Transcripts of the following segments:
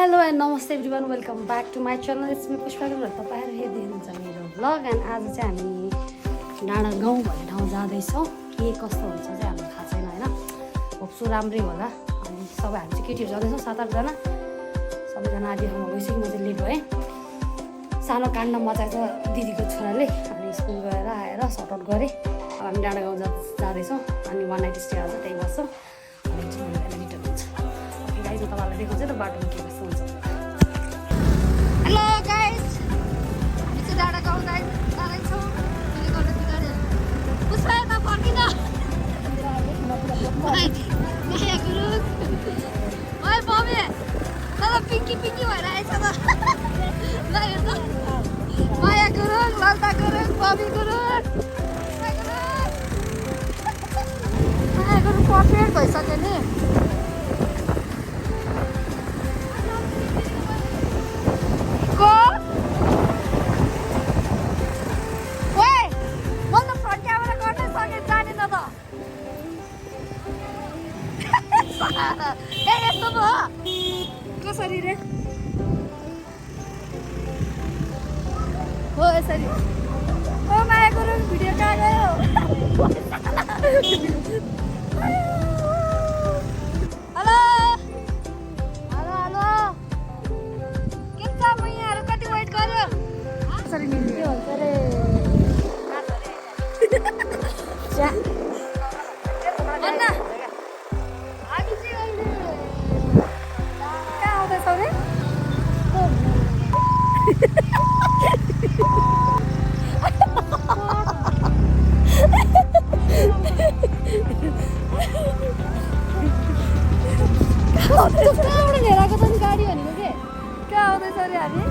Hello and नमस्ते everyone welcome back to my channel it's me Pushpa र तपाईँहरू हेर्दै हुनुहुन्छ मेरो भ्लग एन्ड आज चाहिँ हामी डाँडा गाउँ भन्ने ठाउँ जाँदैछौँ के कस्तो हुन्छ चाहिँ हामीलाई थाहा छैन होइन होप्सु राम्रै होला अनि सबै हामी चाहिँ केटीहरू जाँदैछौँ 7-8 जना सबैजना आधी ठाउँमा गइसक्यो म चाहिँ लेट भएँ सानो काण्ड मचाएछ दिदीको छोराले अनि स्कुल गएर आएर सर्ट आउट गरेँ अब हामी डाँडा गाउँ जाँदैछौँ अनि 1 नाइट स्टे आज त्यही बस्छौँ अनि चाहिँ रिटर्न हुन्छ गाइज म तपाईँलाई देखाउँछु त बाटोमा के कस्तो हुन्छ हेलो गाइज हामी चाहिँ डाँडा गाउँ जाँदैछौँ पुष्पा यता फर्किन माया गुरुङ ओए बबे तर पिङ्की भएर आएछ त ल हेर्नु माया गुरुङ ललिता गुरुङ बबी गुरुङ माया गुरुङ पर्फेक्ट भइसक्यो नि यस्तो पो कसरी रे हो यसरी ओ माया गुरुङ भिडियो कहाँ गयो हेलो हेलो हेलो के छ म यहाँहरू कति वेट गर्यो कसरी मिल्ने के भन्छ रे कहाँबाट लिएर आएको छ नि गाडी भनेको के कहाँ आउँदैछ अरे हामी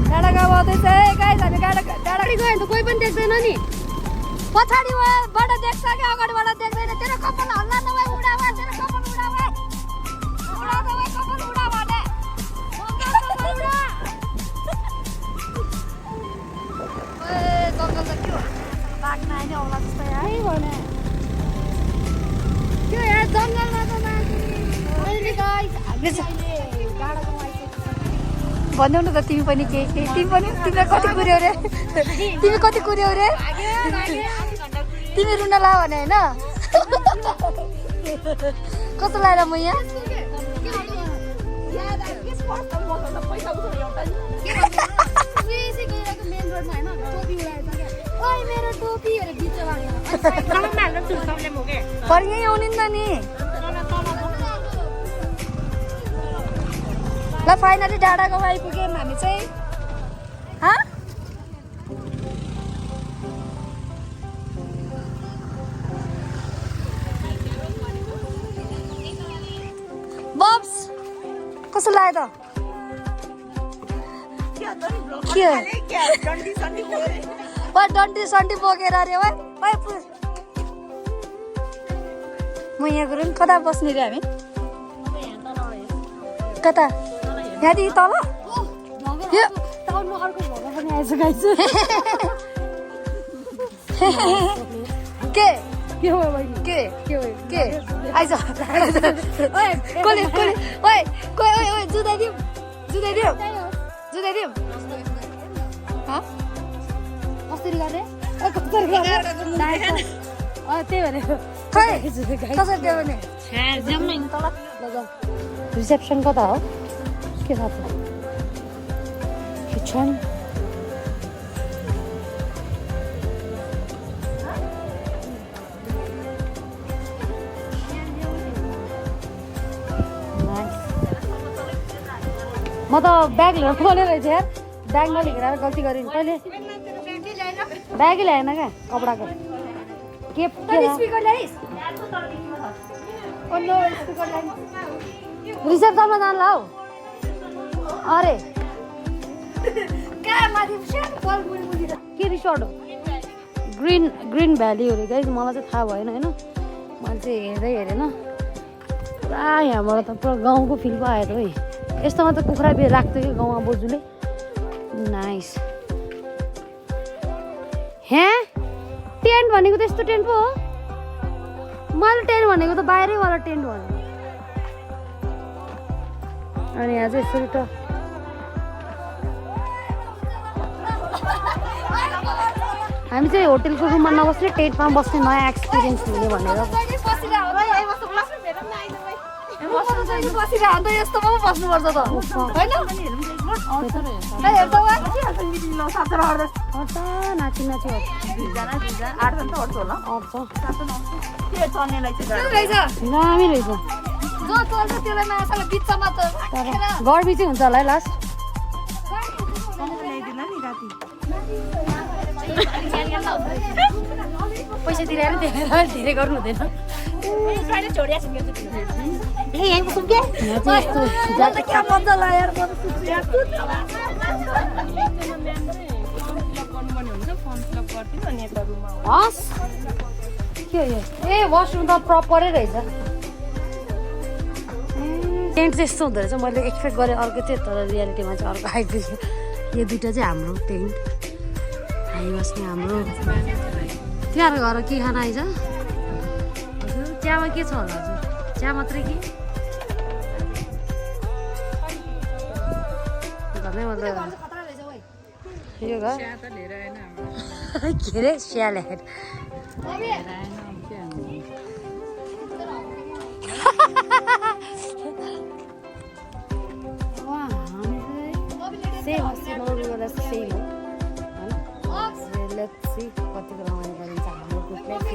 डाँडा गाउँ आउँदैछ है गाइस हामी डाँडा गयो भने त कोही पनि देख्दैन नि पछाडिबाट देख्छ कि अगाडिबाट देख्दैन तेरो कपाल हल्ला नभए उडा भए तेरो कपाल उडा भए उडा नभए कपाल उडा भने जङ्गल त के हो बाघ नआए नि औला जस्तै है भने त्यो यहाँ जङ्गलमा त अहिले गाइस हामी अहिले डाँडा गाउँ आइसकेको भन्यौ न त तिमी पनि के तिमीलाई कति कुर्यौ रे तिमी कति कुर्यौ रे तिमी रुन ला भने होइन कस्तो लाग्यो म यहाँ मेरो टोपी पर यहीँ आउने नि नि ल फाइनली डाँडा गाउँ आइपुग्यौँ हामी चाहिँ बब्स कस्तो लाग्यो त डन्डी सन्डी बोकेर अरे म यहाँ गरौँ कता बस्ने रे हामी कता यहाँदेखि तल के आइज जुदाइदिउँ कसरी गर्ने त्यही भनेको कसरी दियो भने रिसेप्सन कता हो के छ किचन म त ब्याग लिएर खोले रहेछ यार ब्याग नलिएर गल्ती गरेँ नि कहिले ब्यागै ल्याएन क्या कपडाको के रिसेप्सनमा जान्ला हौ अरे के रिसोर्ट हो ग्रिन भ्याली हो अरे मलाई चाहिँ थाहा भएन होइन मैले चाहिँ हेरेन पुरा यहाँबाट त पुरा गाउँको फिल पो आयो त है यस्तोमा त कुखुरा राख्थ्यो कि गाउँमा बोजूले नाइस टेन्ट भनेको त यस्तो टेन्ट पो हो मैले टेन्ट भनेको त बाहिरैवाला टेन्ट भनेको। अनि यहाँ चाहिँ यसरी त हामी चाहिँ होटेलको रुममा नबस्ने टेन्टमा बस्ने नयाँ एक्सपिरियन्स हुने भनेर यस्तो पो बस्नुपर्छ त होइन नाची नाची दामी रहेछ गर्मी चाहिँ हुन्छ होला है लास्ट पैसा तिरेर धेरै गर्नु हुँदैन ए वासरुम त प्रपरै रहेछ टेन्ट चाहिँ यस्तो हुँदो रहेछ मैले एक्सपेक्ट गरेँ अर्को चाहिँ तर रियालिटीमा चाहिँ अर्को आइपुग्यो यो दुइटा चाहिँ हाम्रो टेन्ट हामी बस्ने हाम्रो तिमीहरू घर के खाना आइज हजुर चियामा के छ होला हजुर चिया मात्रै कि घरमै मतलब यो घर के अरे चिया ल्याएर सेम सेम हो लेट्स सी कतिको रमाइलो गरिन्छ हाम्रो ग्रुपलाई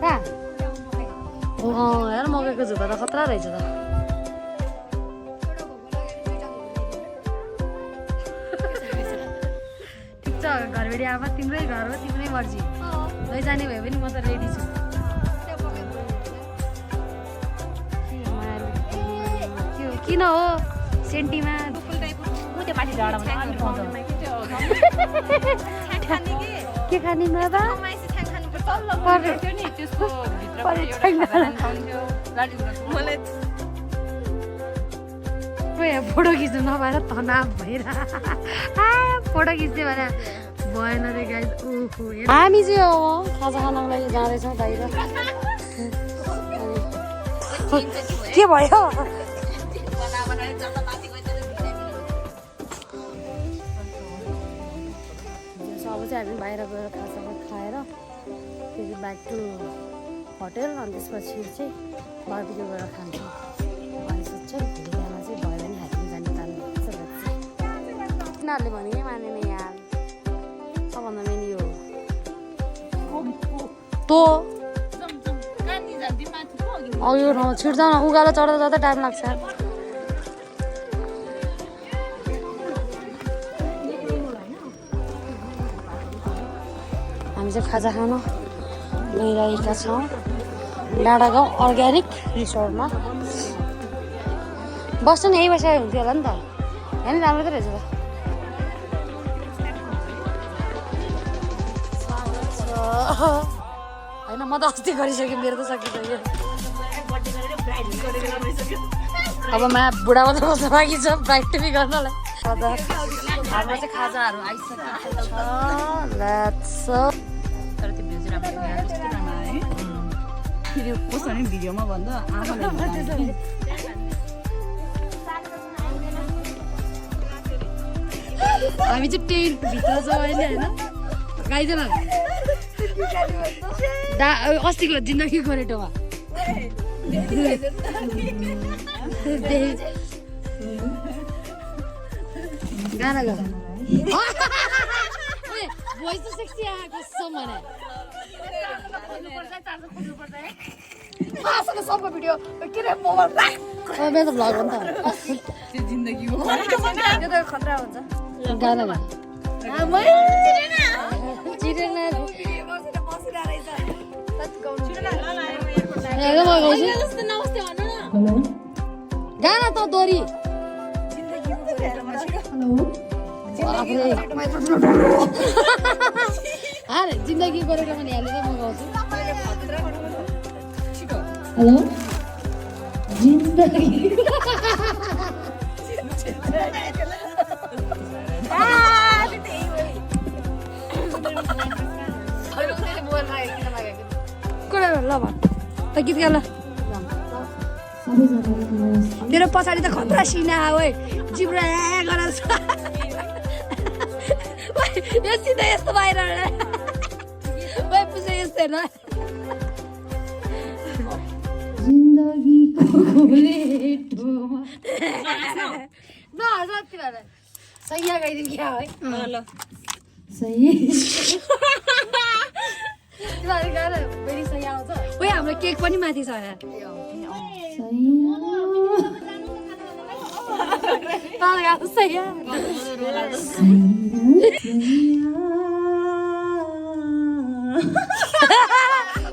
कहाँ हेर मकैको झुका त खतरा रहेछ त ठिक छ घरबेडी आमा तिम्रै घर हो तिम्रै मर्जी लैजाने भयो भने म त रेडी छु किन हो सेन्टीमा के खाने बाबा फोटो खिच्नु नभएर तनाव भएर फोटो खिच्ने भएर भएन रे गाइस हामी चाहिँ अब खाजा खानको लागि जाँदैछौँ बाहिर के भयो अब चाहिँ हामी बाहिर गएर खाजा खाएर फेरि ब्याक टु होटेल अनि त्यसपछि चाहिँ बार्बिक्यू गरेर खान्छौँ अनि सोध्छौँ भोलिबिहान चाहिँ भयो भने हामी जाने प्लान गर्छ तिनीहरूले भने मानेन यहाँ सबभन्दा मेन यो तो अघि यो ठाउँमा छिट्दैन उकालो चढ्दा चढ्दा टाइम लाग्छ हामी चाहिँ खाजा खान गइरहेका छौँ डाँडा गाउँ अर्ग्यानिक रिसोर्टमा बस्नु नि यही बसेर हुन्थ्यो होला नि त होइन राम्रो त रहेछ त होइन म त अस्ति गरिसकेँ मेरो त सकिसक्यो अब मा बुढा मात्र बस्न बाँकी छ ब्राइड टुबी गर्नलाई हाम्रो चाहिँ खाजाहरू आइसकेको छ तर त्यो भ्यू चाहिँ राम्रो कस्तो राम्रो है फेरि कस्तो भने भिडियोमा भन्दा आमाले हामी चाहिँ टेन्टभित्र छौँ अहिले होइन गाइदैन अस्तिको जिन्दगी गोरेटोमा गाना गा भोइस त सेक्सी आएको भने सबको भिडियो के रे मोबाइल मेरो त भ्लग हो नि त त्यो जिन्दगी हो त्यो त खतरा हुन्छ गाना गा गाना त दोरी जिन्दगी गरेर मैले हालेर म गाउँछु हेलो जिन्दगी ल भन त गीत गा ल तेरो पछाडि त खतरा सिना हो है जिब्रा गराउँछ यो सिधा यस्तो बाहिर ओइ पुछे यस्तो हेर्न जिन्दगीको गोरेटोमा ल जति भएर सैया गाइदिनु क्या है ल सही तिमीहरू गएर फेरि सैया आउँछ ओइ हाम्रो केक पनि माथि छ यार सैया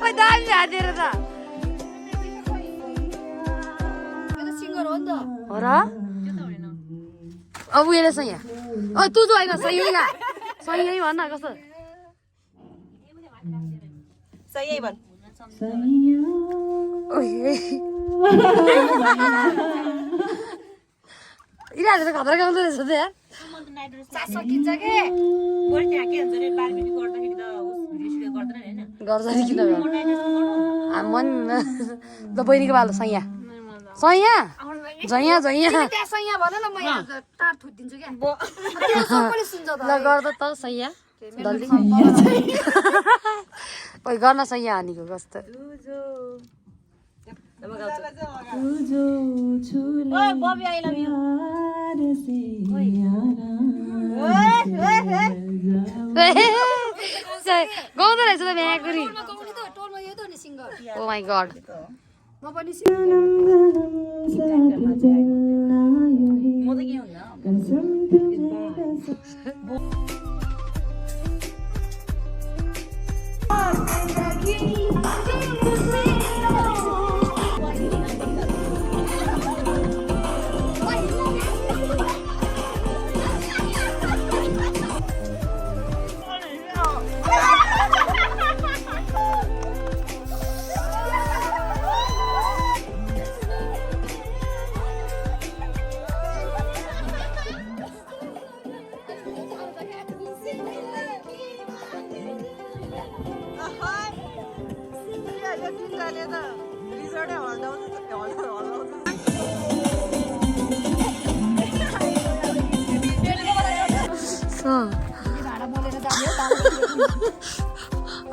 ओइ दामी हातेर त सिङ्गर हो नि त हो र अब उयो सैया ओ तँ जो होइन सही सही भन न कस्तो सही भन यिनीहरूले त खतरा गाउँदो रहेछ त यार सकिन्छ के गर्छ नि किन मन त बहिनीको बालो सैया सैया झैया झैया त्यहाँ सैया भन न म यहाँ तार थुदिन्छु क्या सबैले सुन्छ त ल गर्द त सैया डल्ली ओइ गर्न सैया हानीको कस्तो गाउँदो रहेछ त भ्याकुरी ओ माई गड म पनि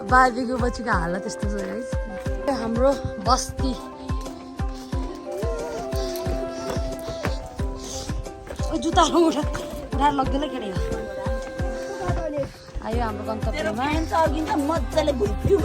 बाबीको बच्चीको हालत त्यस्तो छ है हाम्रो बस्ती जुत्ता उठाएर लग्दैन केटी आयो हाम्रो गन्तव्यमा मजाले घुम्यो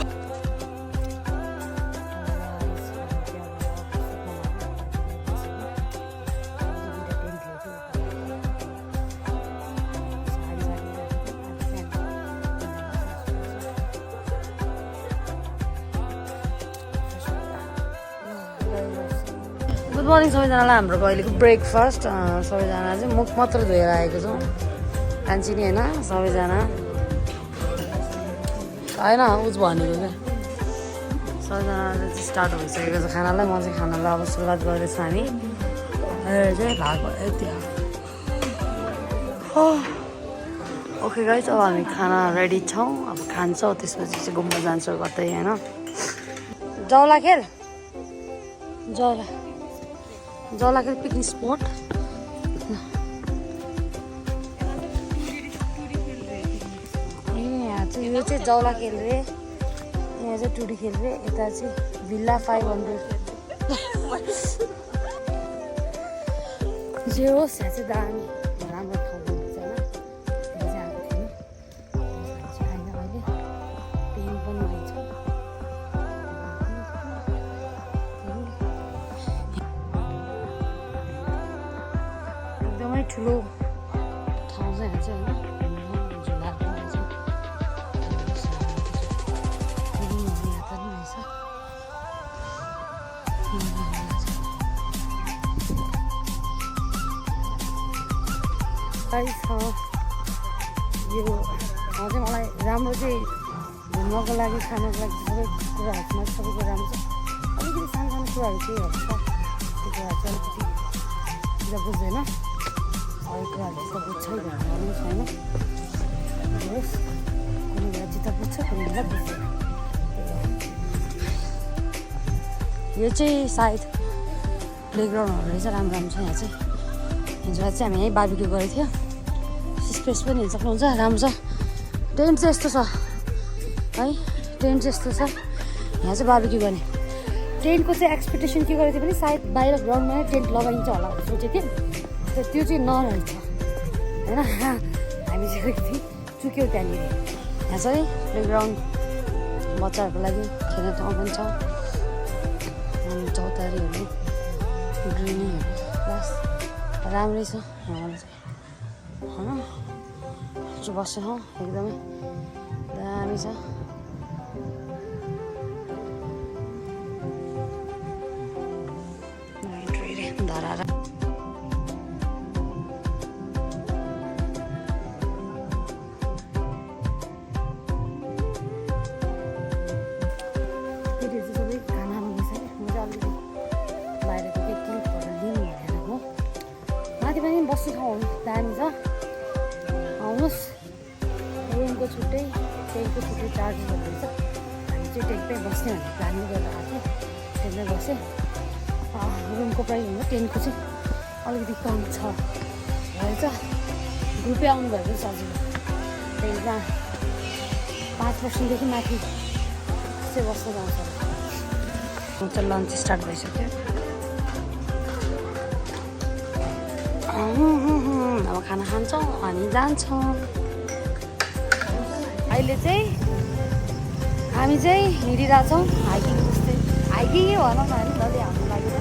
गुड मर्निङ सबैजनालाई हाम्रो अहिलेको ब्रेकफास्ट सबैजना चाहिँ मुख मात्र धोएर आएको छौँ कान्छी नि होइन सबैजना होइन उज भनेको क्या सबैजना चाहिँ स्टार्ट भइसकेको छ खानालाई म चाहिँ खानालाई अब सुरुवात गर्दैछु हामी चाहिँ भएको यति ओके गाइस अब हामी खाना रेडी छौँ अब खान्छौँ त्यसपछि चाहिँ घुम्न जान्छौँ कतै होइन जाउला खेल जाउला खेल पिकनिक स्पोट यहाँ चाहिँ यो चाहिँ जाउला खेल रे यहाँ चाहिँ टुडी खेल रे यता चाहिँ भिल्ला 500 जे होस् यहाँ चाहिँ दामी राम्रो ठाउँ हुन्छ होइन त्यहाँ चाहिँ आएको थियौँ अहिले टेन्ट पनि रहेछ एकदमै ठुलो ठाउँ चाहिँ यहाँ चाहिँ होइन झुलाहरू पनि रहेछ यहाँ पनि रहेछ प्राइस छ यो ठाउँ चाहिँ मलाई राम्रो चाहिँ घुम्नको लागि खानको लागि सबै कुराहरूमा सबैको राम्रो छ अलिकति सानो सानो कुराहरू केही हुन्छ त्यो कुराहरू चाहिँ अलिकति बुझ्दैन अरू कुराहरू त्यस्तो बुझ्छ भन्नु छैन होस् कुनै बेला चित्त बुझ्छ कुनै बेला बुझ्दैन यो चाहिँ सायद प्लेग्राउन्डहरू रहेछ राम्रो राम्रो छ यहाँ चाहिँ हिजो रात चाहिँ हामी यहीँ बार्बिक्यू गरेको थियो स्पेस पनि हेर्न सक्नुहुन्छ राम्रो छ टेन्ट चाहिँ यस्तो छ है टेन्ट चाहिँ यस्तो छ यहाँ चाहिँ बार्बिक्यू गर्ने टेन्टको चाहिँ एक्सपेक्टेसन के गरेको थियो भने सायद बाहिर ग्राउन्डमा नै टेन्ट लगाइन्छ होला भनेर सोचेको थियौँ त्यो चाहिँ नरहेछ होइन हामी चाहिँ अलिकति चुक्यौँ त्यहाँनिर यहाँ चाहिँ प्लेग्राउन्ड बच्चाहरूको लागि खेल्ने ठाउँ पनि छ चौतारीहरू ग्रिनीहरू प्लस राम्रै छ यहाँबाट चाहिँ होइन जो बस्छ हो एकदमै दामी छ धराएर बस्ने ठाउँहरू दामी छ आउनुहोस् रुमको छुट्टै टेन्टको छुट्टै चार्जेसहरू रहेछ हामी चाहिँ टेन्टमै बस्ने भनेर प्लानिङ गरेर आएको थियौँ टेन्टमै बसेँ रुमको प्राइस भन्दा टेन्टको चाहिँ अलिकति कम छ रहेछ ग्रुपै आउनुभयो भने सजिलो टेन्टमा 5%देखि माथि चाहिँ बस्न जान्छ चाहिँ लन्च स्टार्ट भइसक्यो अब खाना खान्छौँ अनि जान्छौँ अहिले चाहिँ हामी चाहिँ हिँडिरहेछौँ हाइकिङ जस्तै हाइकिङै भनौँ न होइन जति हाम्रो लागि त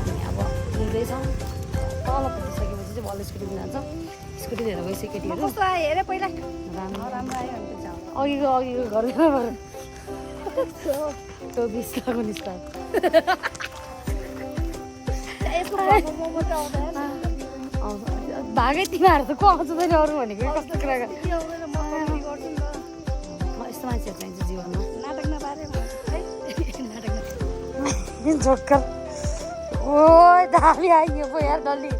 अनि अब हिँड्दैछौँ तल पुगिसकेपछि चाहिँ बल स्कुटी पनि जान्छौँ स्कुटी लिएर गइसक्यो केटीहरू कस्तो आयो हेरे पहिला राम्रो राम्रो आयो अनि अघिको घरको टोबिस लगाएको निस्तार भागै तिमीहरू त को आउँछ पनि अरू भनेको कस्तो कुरा यस्तो मान्छेहरू चाहिन्छ जीवनमा नाटक नपारे झोक्कल ओ दामी आइयो पो यार डल्ली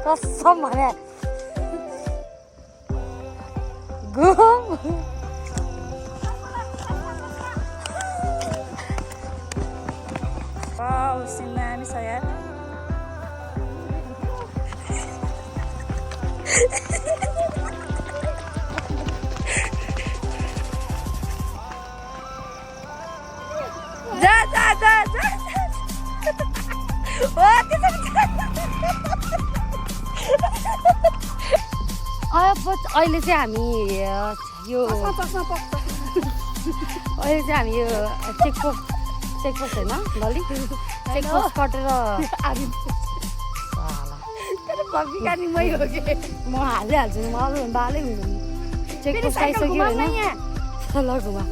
कसम भने घुम दामी छ यार जा जा जा जा अहिले चाहिँ हामी यो चेकपोस्ट होइन डल्ली चेकपोस्ट कटेर म हालिहाल्छु नि मलाई बालै हुँदैन चेकपोस्ट आइसक्यो होइन ल घुमा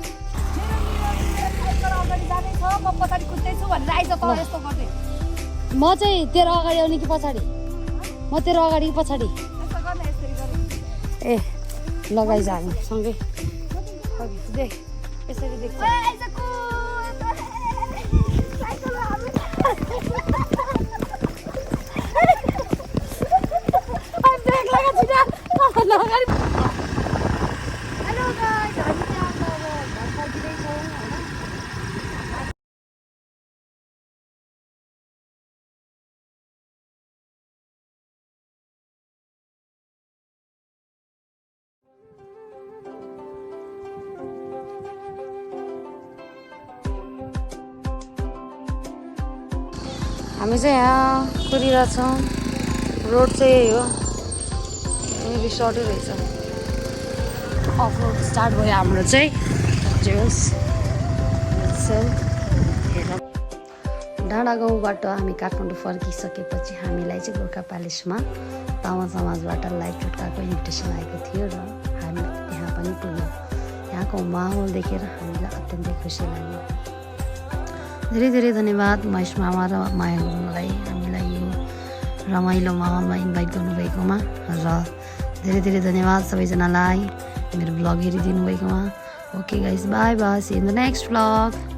म चाहिँ तेरो अगाडि आउने कि पछाडि म तेरो अगाडि कि पछाडि ए लगाइज हामी सँगै देख यसरी देख्छ हामी चाहिँ यहाँ कुदिरहेछौँ रोड चाहिँ यही हो रिसोर्टै रहेछ अफ रोड स्टार्ट भयो हाम्रो चाहिँ जे होस् डाँडा गाउँबाट हामी काठमाडौँ फर्किसकेपछि हामीलाई चाहिँ गोर्खा प्यालेसमा तामा समाजबाट लाइभ चुट्काको इन्भिटेसन आएको थियो र हामी यहाँ पनि पुग्यौँ यहाँको माहौल देखेर हामीलाई अत्यन्तै खुसी लाग्यो धेरै धेरै धन्यवाद महेश मामा र माया गुरुङलाई हामीलाई यो रमाइलो माहौलमा इन्भाइट गर्नुभएकोमा र धेरै धेरै धन्यवाद सबैजनालाई मेरो ब्लग हेरिदिनु भएकोमा okay guys bye bye see in the next blog